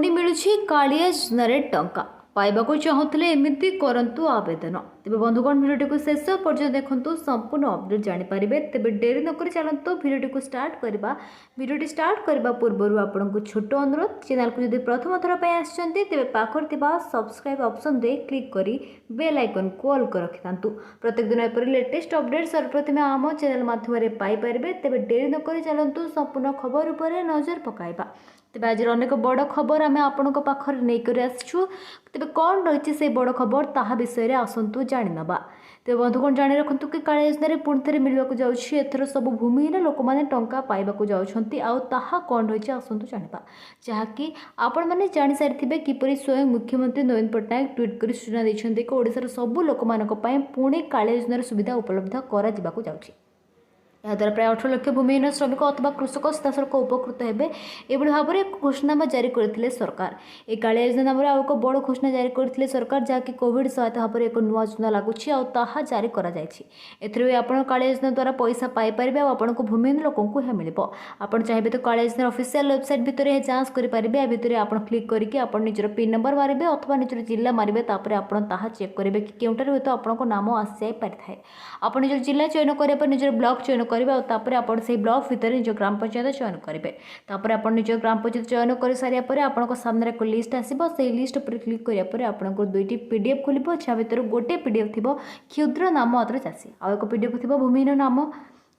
पुणी मिलूँ कालिया योजन टंका पाइबा चाहूले एमती करूँ आवेदन तेज बंधुगण भिडियो को शेष पर्यटन देखूँ संपूर्ण अपडेट जानीपारे तेज डेरी नक चलतु भिडियो को स्टार्ट करवा भिडियो स्टार्ट करने पूर्व आपन को छोट अनुरोध चैनल को जब प्रथम थर पर आते पाखर सब्सक्राइब ऑप्शन दे क्लिक कर बेल आइकन को ऑल कर रखि था प्रत्येक दिन एपरी लेटेस्ट अपडेट सर्वप्रथमे आम चैनल माध्यम पाइपर तेज डेरी नक चलतु संपूर्ण खबर उपर नजर पकाइबा तेज आज अनेक बड़ खबर आम आपण पाखर नहीं आसछु तेज कौन रही से बड़ खबर ता विषय में आसतु जाणीनवा तेज बंधुगण जाणी रखु कि कालिया योजन पुणी थे मिलवाक जाऊँगी एथर सब भूमिहीन लोक मैंने टंका पाइबा जाऊँच आहा कौन रही आसतु जाना जहाँकि आपण मैंने जानी सारी किपरि स्वयं मुख्यमंत्री नवीन पट्टनायक ट्वीट कर सूचना देते कि ओडिशार सबू लोक पुणी कालिया योजन सुविधा उपलब्ध करा जाऊँगी याद्वारा प्राय 18 लाख भूमिहीन श्रमिक अथवा कृषक सीधासख उपकृत हेबे एभली भाव में एक घोषणानामा जारी करथिले सरकार ए कालिया योजना नाम आउ एक बड़ घोषणा जारी करथिले सरकार जहाँकि कोविड सहायता भाव में एक नुआ योजना लगुच जारी करा जायछि एथरे आपण कालिया योजना द्वारा पैसा पाई परिबे आ आपण को भूमिहीन लोकन को हे मिलिबो आपण चाहिबे तो कालिया योजना ऑफिशियल वेबसाइट भितरे जांच करि परिबे आ भितरे आपण क्लिक करके आपण निजर पिन नंबर मारिबे अथवा निजर जिल्ला मारिबे तापर आपण ताहा चेक करिबे कि केउटार होय तो आपण को नाम आसी जाय परिथाय आपण निजर जिल्ला चयन करिया पर निजर ब्लॉक चयन करेंगे और आप ब्लॉक भितर निज ग्राम पंचायत चयन करेंगे तापर आप निज ग्राम पंचायत चयन कर सारापर आपन सामने एक लिस्ट आसो से लिस्ट पर क्लिक करापर आपको दुईटी पीडीएफ खोल जहाँ भर गोटे पीडीएफ थी क्षुद्र नाम अत्र चाषी आउ एक पीडीएफ थी भूमिहीन नाम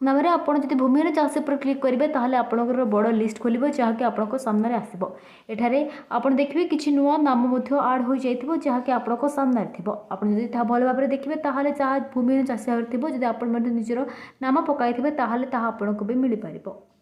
नाम आपड़ जब भूमिहीन चाषी पर क्लिक करेंगे ताहले आपंकर बड़ लिस्ट खोल जहाँकि आपन सामने आसो एठारे आप देखिए किसी नुआ नाम आड हो जाइए जहाँकि आपन सामने थी आप भल भाव में देखिए ताहले जहाँ भूमिहीन चाषी भाव थी जब आप निजर नाम पकाई थे ताहले आपको भी मिल पार।